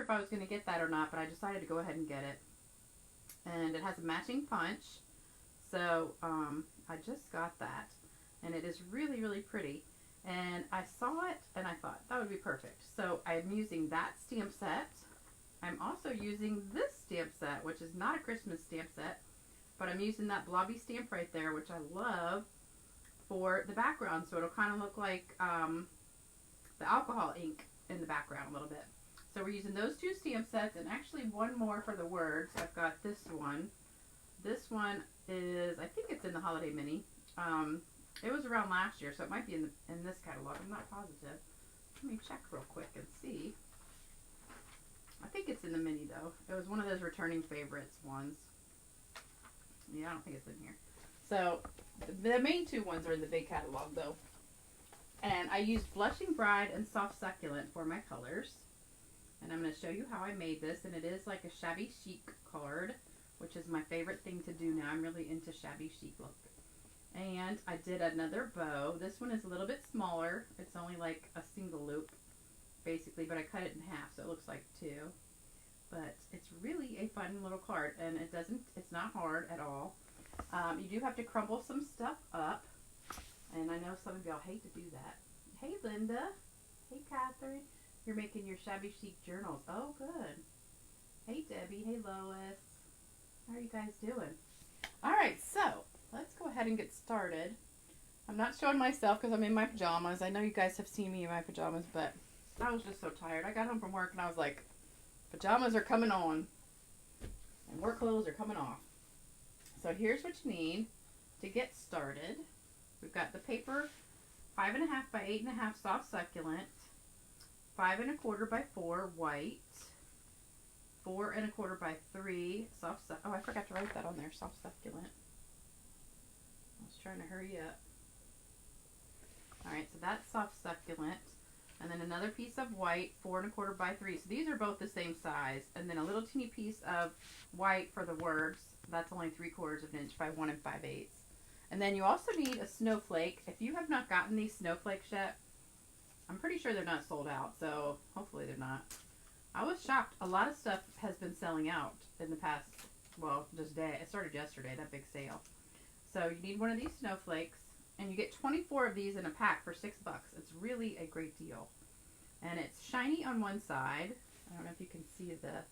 if I was going to get that or not, but I decided to go ahead and get it. And it has a matching punch. So I just got that. And it is really, really pretty. And I saw it and I thought that would be perfect. So I'm using that stamp set. I'm also using this stamp set, which is not a Christmas stamp set, but I'm using that blobby stamp right there, which I love, for the background. So it'll kind of look like the alcohol ink in the background a little bit. So we're using those two stamp sets, and actually one more for the words. I've got this one. This one is, I think it's in the Holiday Mini. It was around last year, so it might be in this catalog. I'm not positive. Let me check real quick and see. I think it's in the mini though. It was one of those returning favorites ones. Yeah, I don't think it's in here. So the main two ones are in the big catalog though. And I used Blushing Bride and Soft Succulent for my colors. And I'm going to show you how I made this. And it is like a shabby chic card, which is my favorite thing to do now. I'm really into shabby chic look. And I did another bow. This one is a little bit smaller. It's only like a single loop, basically, but I cut it in half, so it looks like two. But it's really a fun little card, and it's not hard at all. You do have to crumble some stuff up, and I know some of y'all hate to do that. Hey, Linda. Hey, Catherine. You're making your shabby chic journals. Oh, good. Hey, Debbie. Hey, Lois. How are you guys doing? All right, so let's go ahead and get started. I'm not showing myself because I'm in my pajamas. I know you guys have seen me in my pajamas, but I was just so tired. I got home from work and I was like, pajamas are coming on and work clothes are coming off. So here's what you need to get started. We've got the paper 5.5 by 8.5 soft succulent, 5 1/4 by 4 white, 4 1/4 by 3 soft succulent. Oh, I forgot to write that on there, soft succulent. I was trying to hurry up. Alright, so that's soft succulent. And then another piece of white, 4 1/4 by 3. So these are both the same size. And then a little teeny piece of white for the words. That's only 3/4 of an inch by 1 5/8. And then you also need a snowflake. If you have not gotten these snowflakes yet, I'm pretty sure they're not sold out. So hopefully they're not. I was shocked. A lot of stuff has been selling out in the past, well, this day. It started yesterday, that big sale. So you need one of these snowflakes. And you get 24 of these in a pack for $6. It's really a great deal. And it's shiny on one side. I don't know if you can see the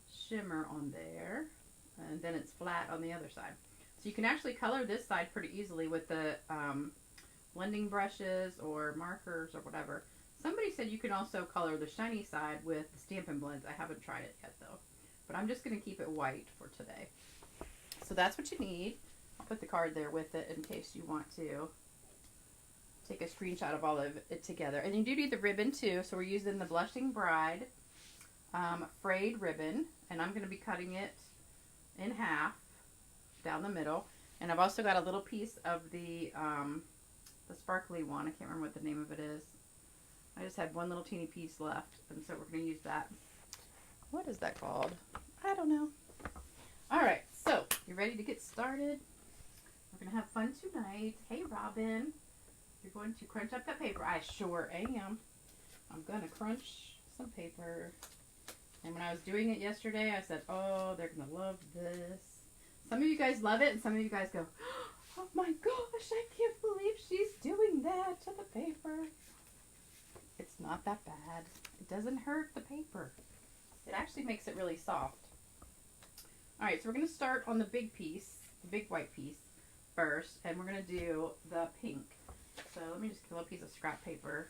shimmer on there. And then it's flat on the other side. So you can actually color this side pretty easily with the blending brushes or markers or whatever. Somebody said you can also color the shiny side with Stampin' Blends. I haven't tried it yet though. But I'm just going to keep it white for today. So that's what you need. I'll put the card there with it in case you want to take a screenshot of all of it together. And you do need the ribbon too. So we're using the Blushing Bride frayed ribbon. And I'm going to be cutting it in half down the middle. And I've also got a little piece of the sparkly one. I can't remember what the name of it is. I just had one little teeny piece left. And so we're going to use that. What is that called? I don't know. All right. So you ready to get started? We're going to have fun tonight. Hey, Robin. You're going to crunch up that paper. I sure am. I'm going to crunch some paper. And when I was doing it yesterday, I said, oh, they're going to love this. Some of you guys love it, and some of you guys go, oh my gosh, I can't believe she's doing that to the paper. It's not that bad. It doesn't hurt the paper. It actually makes it really soft. All right, so we're going to start on the big piece, the big white piece first, and we're going to do the pink. So let me just get a little piece of scrap paper.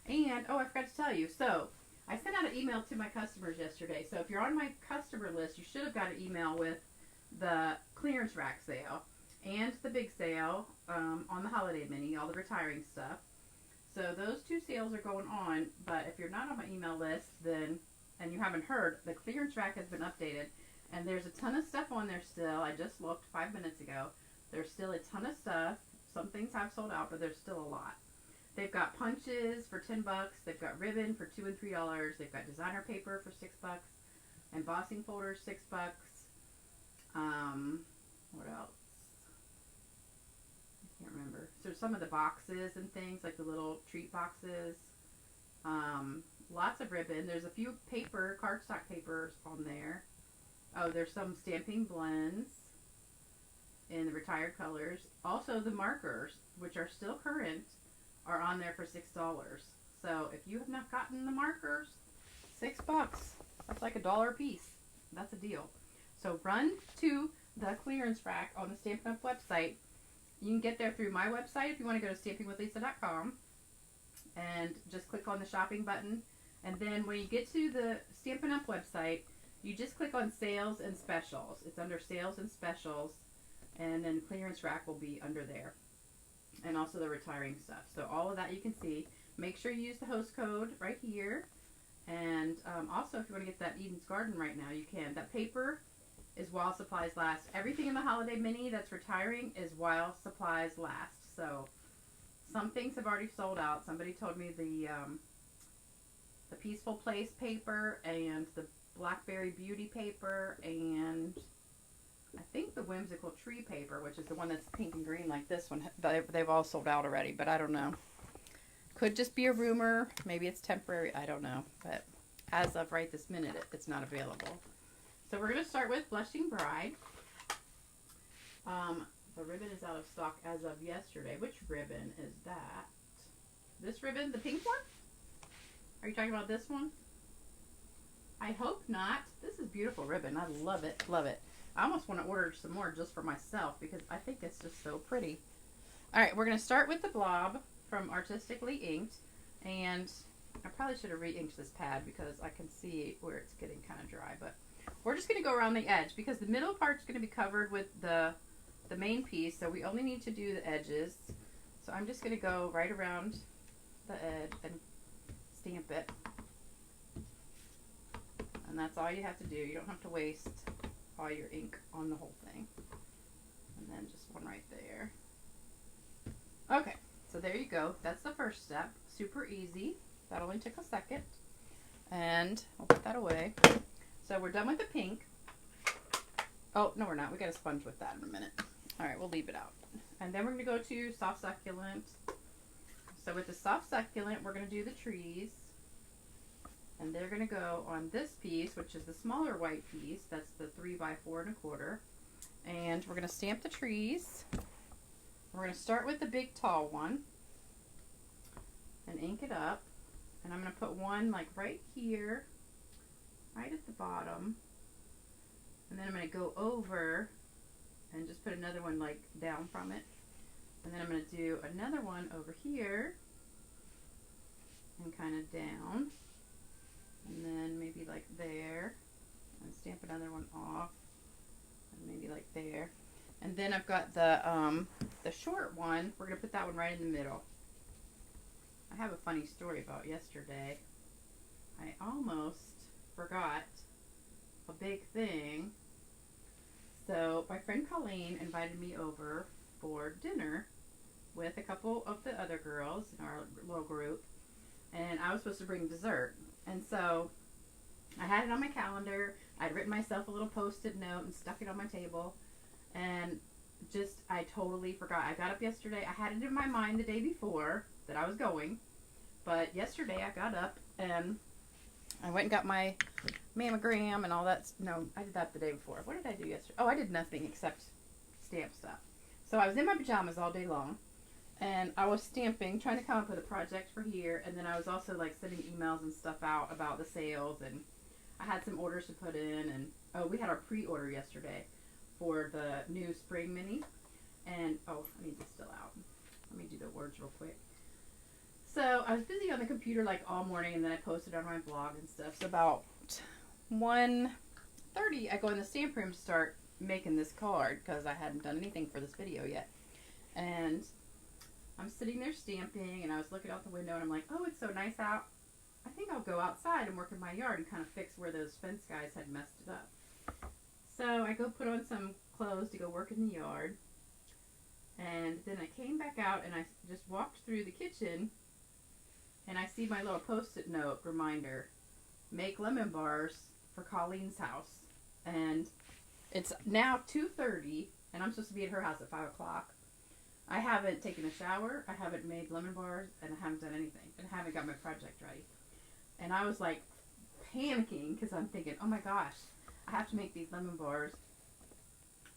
And, oh, I forgot to tell you. So I sent out an email to my customers yesterday. So if you're on my customer list, you should have got an email with the clearance rack sale and the big sale on the Holiday Mini, all the retiring stuff. So those two sales are going on, but if you're not on my email list, then, and you haven't heard, the clearance rack has been updated, and there's a ton of stuff on there still. I just looked 5 minutes ago. There's still a ton of stuff. Some things have sold out, but there's still a lot. They've got punches for $10. They've got ribbon for $2 and $3. They've got designer paper for $6. Embossing folders, $6. What else? I can't remember. So some of the boxes and things, like the little treat boxes. Lots of ribbon. There's a few paper, cardstock papers on there. Oh, there's some stamping blends in the retired colors. Also, the markers, which are still current, are on there for $6. So if you have not gotten the markers, $6. That's like $1 a piece. That's a deal. So run to the clearance rack on the Stampin' Up website. You can get there through my website if you want to go to stampingwithlisa.com and just click on the shopping button. And then when you get to the Stampin' Up website, you just click on sales and specials. It's under sales and specials, and then clearance rack will be under there. And also the retiring stuff. So all of that you can see. Make sure you use the host code right here. And also, if you want to get that Eden's Garden right now, you can. That paper is while supplies last. Everything in the Holiday Mini that's retiring is while supplies last. So some things have already sold out. Somebody told me the Peaceful Place paper and the Blackberry Beauty paper and I think the Whimsical Tree paper, which is the one that's pink and green like this one, they've all sold out already, but I don't know. Could just be a rumor. Maybe it's temporary. I don't know. But as of right this minute, it's not available. So we're going to start with Blushing Bride. The ribbon is out of stock as of yesterday. Which ribbon is that? This ribbon? The pink one? Are you talking about this one? I hope not. This is beautiful ribbon. I love it. Love it. I almost want to order some more just for myself because I think it's just so pretty. All right, we're going to start with the blob from Artistically Inked, and I probably should have re-inked this pad because I can see where it's getting kind of dry, but we're just going to go around the edge because the middle part's going to be covered with the main piece, so we only need to do the edges. So I'm just going to go right around the edge and stamp it, and that's all you have to do. You don't have to waste all your ink on the whole thing. And then just one right there. Okay. So there you go. That's the first step. Super easy. That only took a second. And I'll put that away. So we're done with the pink. Oh, no we're not. We got a sponge with that in a minute. Alright, we'll leave it out. And then we're going to go to Soft Succulent. So with the Soft Succulent, we're going to do the trees. And they're going to go on this piece, which is the smaller white piece. That's the 3 by 4 1/4. And we're going to stamp the trees. We're going to start with the big tall one and ink it up. And I'm going to put one like right here, right at the bottom. And then I'm going to go over and just put another one like down from it. And then I'm going to do another one over here and kind of down. And then maybe like there. And stamp another one off. And maybe like there. And then I've got the short one. We're going to put that one right in the middle. I have a funny story about yesterday. I almost forgot a big thing. So my friend Colleen invited me over for dinner with a couple of the other girls in our little group. And I was supposed to bring dessert. And so I had it on my calendar. I'd written myself a little post-it note and stuck it on my table. And just, I totally forgot. I got up yesterday. I had it in my mind the day before that I was going. But yesterday I got up and I went and got my mammogram and all that. No, I did that the day before. What did I do yesterday? Oh, I did nothing except stamp stuff. So I was in my pajamas all day long. And I was stamping, trying to come up with a project for here. And then I was also like sending emails and stuff out about the sales. And I had some orders to put in. And oh, we had our pre-order yesterday for the new spring mini. And oh, I need this still out. Let me do the words real quick. So I was busy on the computer like all morning, and then I posted on my blog and stuff. So about 1:30, I go in the stamp room to start making this card because I hadn't done anything for this video yet. And I'm sitting there stamping, and I was looking out the window, and I'm like, oh, it's so nice out. I think I'll go outside and work in my yard and kind of fix where those fence guys had messed it up. So I go put on some clothes to go work in the yard. And then I came back out, and I just walked through the kitchen, and I see my little post-it note reminder, make lemon bars for Colleen's house. And it's now 2:30, and I'm supposed to be at her house at 5 o'clock. I haven't taken a shower, I haven't made lemon bars, and I haven't done anything, and I haven't got my project ready. And I was like panicking because I'm thinking, oh my gosh, I have to make these lemon bars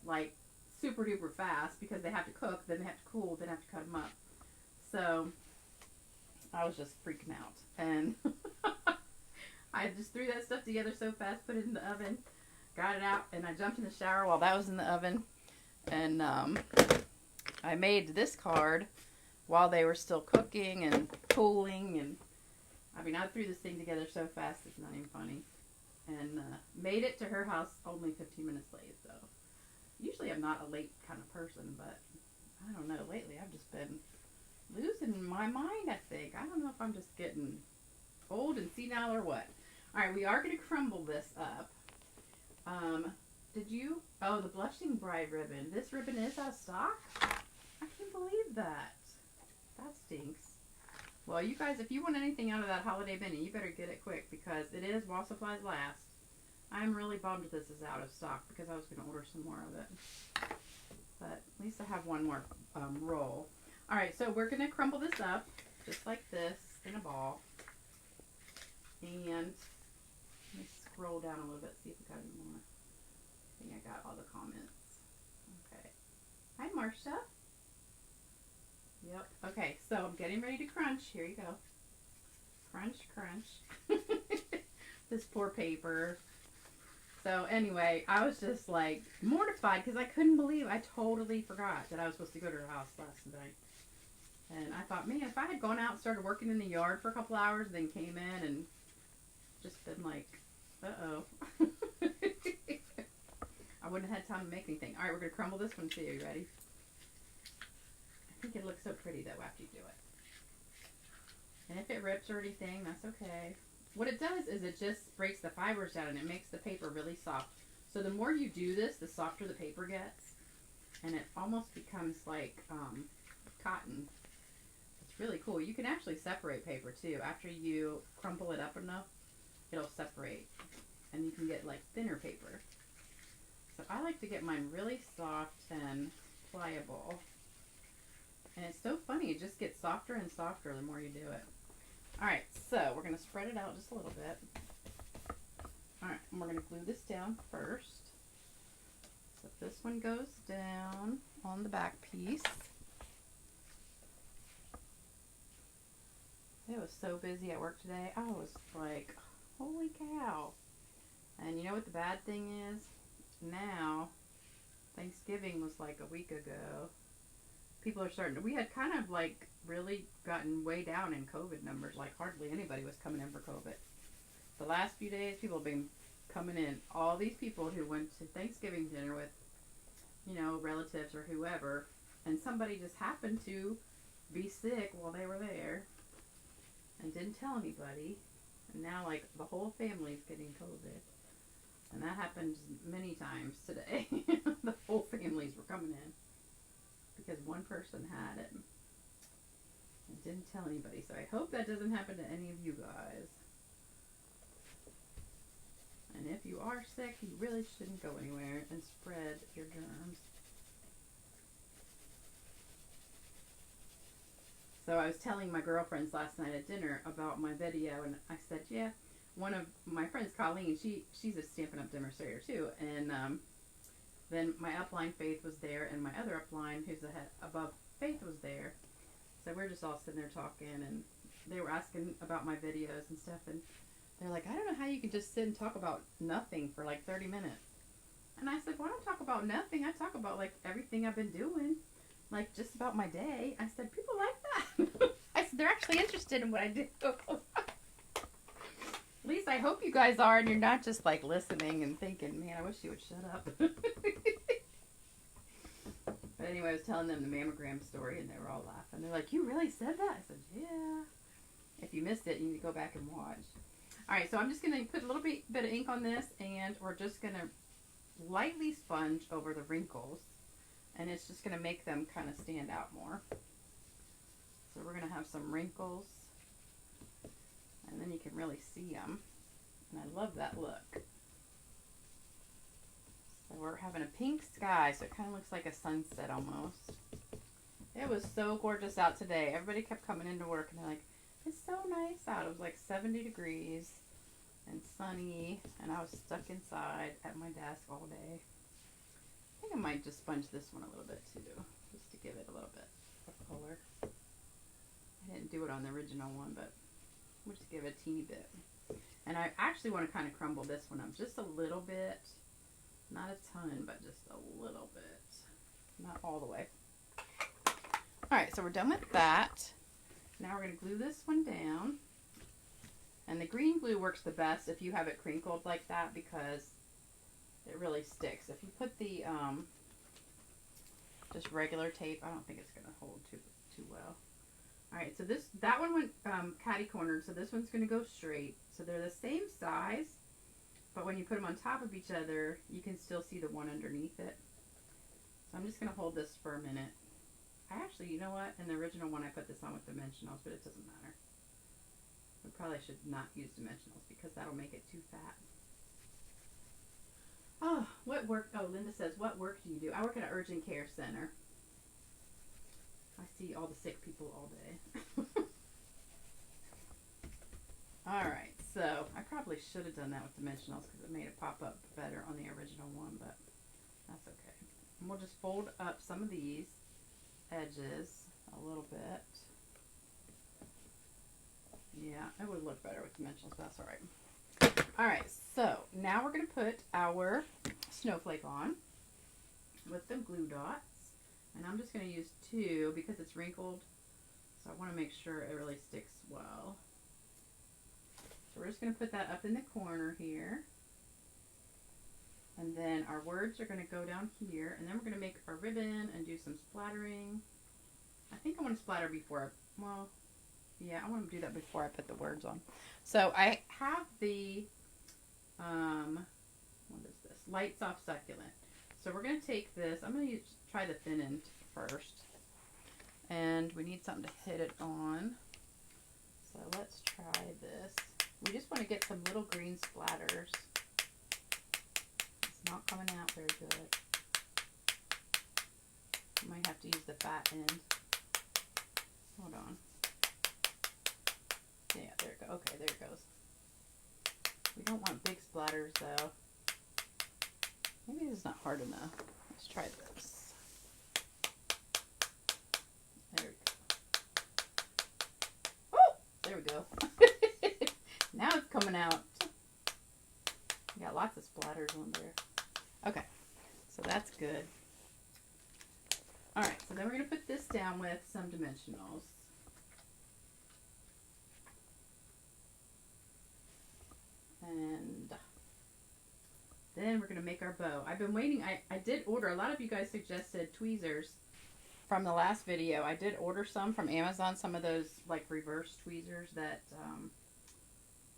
like super duper fast because they have to cook, then they have to cool, then I have to cut them up. So I was just freaking out. And I just threw that stuff together so fast, put it in the oven, got it out, and I jumped in the shower while that was in the oven. And I made this card while they were still cooking and cooling. And I mean, I threw this thing together so fast, it's not even funny. And made it to her house only 15 minutes late. So usually I'm not a late kind of person, but I don't know. Lately I've just been losing my mind, I think. I don't know if I'm just getting old and senile or what. All right, we are going to crumble this up. Did you? Oh, the Blushing Bride ribbon. This ribbon is out of stock? I can't believe that. That stinks. Well, you guys, if you want anything out of that holiday binny, you better get it quick because it is while supplies last. I'm really bummed this is out of stock because I was going to order some more of it. But at least I have one more roll. All right, so we're going to crumble this up just like this in a ball. And let me scroll down a little bit, see if we got any more. I think I got all the comments. Okay. Hi, Marcia. Yep. Okay, so I'm getting ready to crunch. Here you go. Crunch, crunch. This poor paper. So anyway, I was just like mortified because I couldn't believe I totally forgot that I was supposed to go to her house last night. And I thought, man, if I had gone out and started working in the yard for a couple hours, then came in and just been like, uh-oh. I wouldn't have had time to make anything. All right, we're going to crumble this one too. Are you ready? I think it looks so pretty, though, after you do it. And if it rips or anything, that's okay. What it does is it just breaks the fibers down and it makes the paper really soft. So the more you do this, the softer the paper gets. And it almost becomes like cotton. It's really cool. You can actually separate paper, too. After you crumple it up enough, it'll separate. And you can get, like, thinner paper. So I like to get mine really soft and pliable. And it's so funny. It just gets softer and softer the more you do it. Alright, so we're going to spread it out just a little bit. Alright, and we're going to glue this down first. So this one goes down on the back piece. It was so busy at work today. I was like, holy cow. And you know what the bad thing is? Now, Thanksgiving was like a week ago. People are starting to, we had kind of like really gotten way down in COVID numbers. Like hardly anybody was coming in for COVID. The last few days, people have been coming in. All these people who went to Thanksgiving dinner with, you know, relatives or whoever, and somebody just happened to be sick while they were there and didn't tell anybody. And now, like, the whole family's getting COVID. And that happens many times today. The whole families were coming in because one person had it and didn't tell anybody. So I hope that doesn't happen to any of you guys. And if you are sick, you really shouldn't go anywhere and spread your germs. So I was telling my girlfriends last night at dinner about my video, and I said, yeah, one of my friends, Colleen, she's a Stampin' UP demonstrator too, and then my upline Faith was there, and my other upline, who's above Faith, was there. So we're just all sitting there talking, and they were asking about my videos and stuff, and they're like, I don't know how you can just sit and talk about nothing for like 30 minutes. And I said, well, I don't talk about nothing. I talk about like everything I've been doing, like just about my day. I said, people like that. I said, they're actually interested in what I do. At least I hope you guys are, and you're not just like listening and thinking, man, I wish you would shut up. But anyway, I was telling them the mammogram story, and they were all laughing. They're like, you really said that? I said, yeah. If you missed it, you need to go back and watch. All right, so I'm just going to put a little bit of ink on this, and we're just going to lightly sponge over the wrinkles, and it's just going to make them kind of stand out more. So we're going to have some wrinkles, and then you can really see them, and I love that look. So we're having a pink sky, so it kind of looks like a sunset almost. It was so gorgeous out today. Everybody kept coming into work, and they're like, It's so nice out. It was like 70 degrees and sunny, and I was stuck inside at my desk all day. I think I might just sponge this one a little bit too, just to give it a little bit of color. I didn't do it on the original one, but we'll just give it a teeny bit. And I actually want to kind of crumble this one up just a little bit. Not a ton, but just a little bit. Not all the way. Alright, so we're done with that. Now we're going to glue this one down. And the green glue works the best if you have it crinkled like that because it really sticks. If you put the just regular tape, I don't think it's going to hold too well. Alright, so that one went catty cornered, so this one's going to go straight. So they're the same size, but when you put them on top of each other, you can still see the one underneath it. So I'm just going to hold this for a minute. I actually, you know what? In the original one, I put this on with dimensionals, but it doesn't matter. I probably should not use dimensionals because that'll make it too fat. Oh, what work? Oh, Linda says, what work do you do? I work at an urgent care center. I see all the sick people all day. Alright, so I probably should have done that with dimensionals because it made it pop up better on the original one, but that's okay. And we'll just fold up some of these edges a little bit. Yeah, it would look better with dimensionals, but that's alright. Alright, so now we're going to put our snowflake on with the glue dots. And I'm just going to use 2 because it's wrinkled, so I want to make sure it really sticks well. So we're just going to put that up in the corner here. And then our words are going to go down here, and then we're going to make our ribbon and do some splattering. I think I want to splatter before well, yeah, I want to do that before I put the words on. So I have the, what is this? Light Soft Succulent. So we're going to take this, I'm going to try the thin end first. And we need something to hit it on. So let's try this. We just want to get some little green splatters. It's not coming out very good. Might have to use the fat end. Hold on. Yeah, there it goes. Okay, there it goes. We don't want big splatters though. Maybe this is not hard enough. Let's try this. There we go. Oh! There we go. Now it's coming out. We got lots of splatters on there. Okay, so that's good. Alright, so then we're going to put this down with some dimensionals. And then we're going to make our bow. I've been waiting. I did order. A lot of you guys suggested tweezers from the last video. I did order some from Amazon. Some of those like reverse tweezers that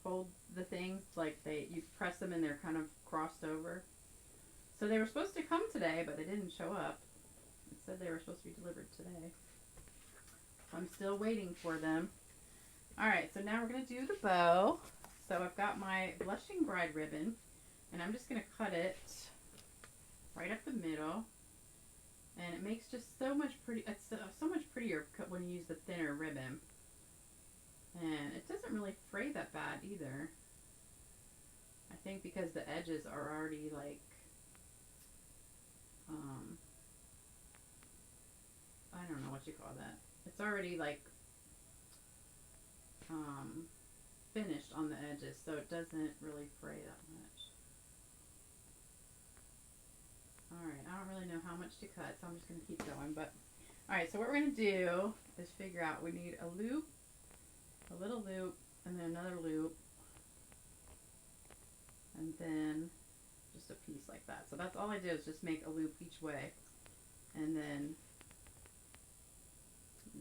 fold the things. Like you press them and they're kind of crossed over. So they were supposed to come today, but they didn't show up. It said they were supposed to be delivered today. I'm still waiting for them. Alright, so now we're going to do the bow. So I've got my Blushing Bride ribbon, and I'm just going to cut it right up the middle. And it makes just so much pretty. It's so much prettier when you use the thinner ribbon. And it doesn't really fray that bad either. I think because the edges are already like, I don't know what you call that. It's already like finished on the edges, so it doesn't really fray that much. Alright, I don't really know how much to cut, so I'm just going to keep going. But alright, so what we're going to do is figure out we need a loop, a little loop, and then another loop, and then just a piece like that. So that's all I did is just make a loop each way, and then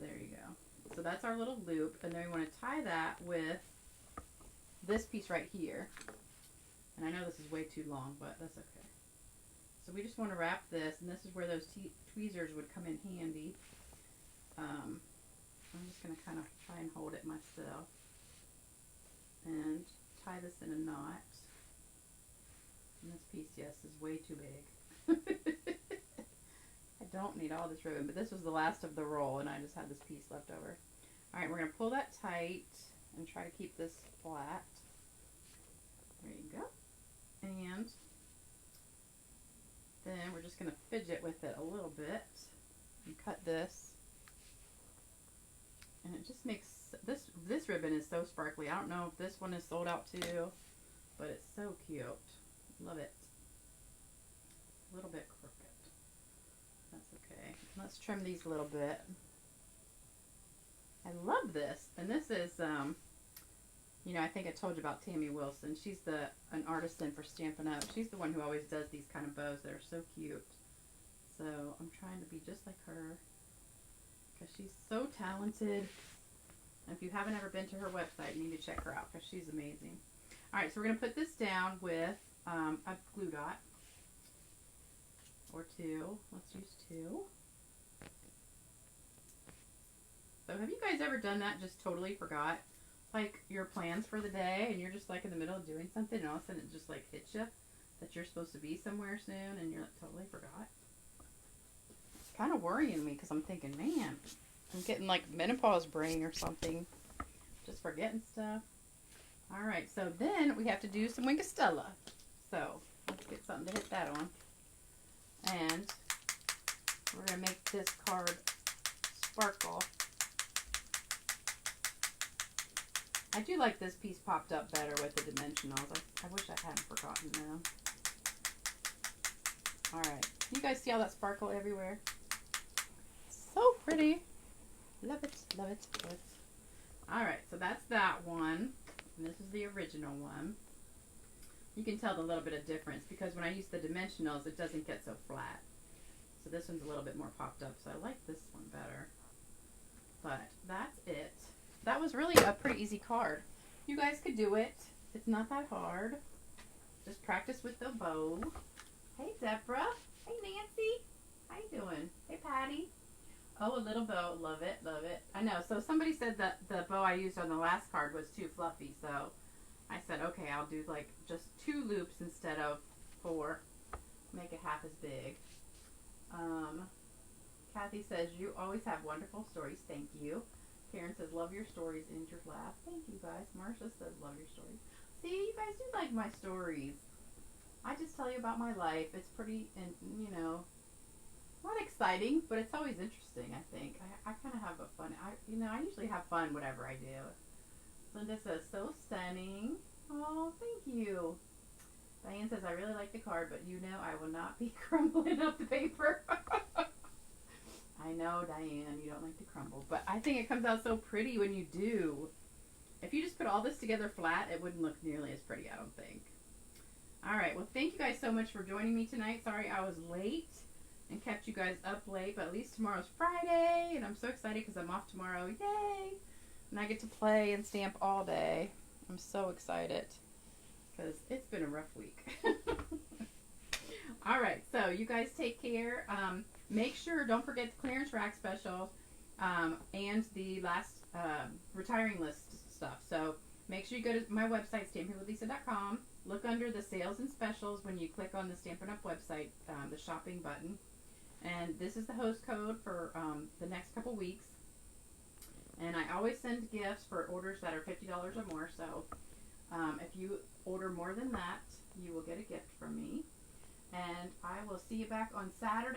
there you go. So that's our little loop, and then we want to tie that with this piece right here. And I know this is way too long, but that's okay. So we just want to wrap this, and this is where those tweezers would come in handy. I'm just going to kind of try and hold it myself and tie this in a knot. And this piece, yes, is way too big. I don't need all this ribbon, but this was the last of the roll, and I just had this piece left over. All right, we're going to pull that tight and try to keep this flat. There you go. And then we're just going to fidget with it a little bit and cut this. And it just makes, this ribbon is so sparkly. I don't know if this one is sold out too, but it's so cute. Love it. A little bit crooked. That's okay. Let's trim these a little bit. I love this. And this is, you know, I think I told you about Tammy Wilson. She's an artisan for Stampin' Up. She's the one who always does these kind of bows that are so cute. So I'm trying to be just like her because she's so talented. And if you haven't ever been to her website, you need to check her out because she's amazing. All right, so we're going to put this down with a glue dot or two. Let's use two. So have you guys ever done that, just totally forgot like your plans for the day and you're just like in the middle of doing something and all of a sudden it just like hits you that you're supposed to be somewhere soon and you're like totally forgot? It's kind of worrying me because I'm thinking, man, I'm getting like menopause brain or something. Just forgetting stuff. All right, so then we have to do some Wingastella. So let's get something to hit that on. And we're going to make this card sparkle. I do like this piece popped up better with the dimensionals. I wish I hadn't forgotten them. Alright, you guys see all that sparkle everywhere? So pretty. Love it, love it, love it. Alright, so that's that one. And this is the original one. You can tell the little bit of difference because when I use the dimensionals, it doesn't get so flat. So this one's a little bit more popped up, so I like this one better. But that's it. That was really a pretty easy card. You guys could do it. It's not that hard. Just practice with the bow. Hey, Deborah. Hey, Nancy. How you doing? Hey, Patty. Oh, a little bow. Love it, love it. I know. So somebody said that the bow I used on the last card was too fluffy. So I said, okay, I'll do like just 2 loops instead of 4. Make it half as big. Kathy says, you always have wonderful stories. Thank you. Karen says, love your stories. Injured laugh. Thank you, guys. Marcia says, love your stories. See, you guys do like my stories. I just tell you about my life. It's pretty, and you know, not exciting, but it's always interesting, I think. I kind of have a fun, I usually have fun whatever I do. Linda says, so stunning. Oh, thank you. Diane says, I really like the card, but you know I will not be crumbling up the paper. I know, Diane, you don't like to crumble, but I think it comes out so pretty when you do. If you just put all this together flat, it wouldn't look nearly as pretty, I don't think. All right, well, thank you guys so much for joining me tonight. Sorry I was late and kept you guys up late, but at least tomorrow's Friday, and I'm so excited because I'm off tomorrow. Yay! And I get to play and stamp all day. I'm so excited because it's been a rough week. All right, so you guys take care. Make sure, don't forget the clearance rack special and the last retiring list stuff. So make sure you go to my website, stampingwithlisa.com. Look under the sales and specials when you click on the Stampin' Up website, the shopping button. And this is the host code for the next couple weeks. And I always send gifts for orders that are $50 or more. So if you order more than that, you will get a gift from me. And I will see you back on Saturday.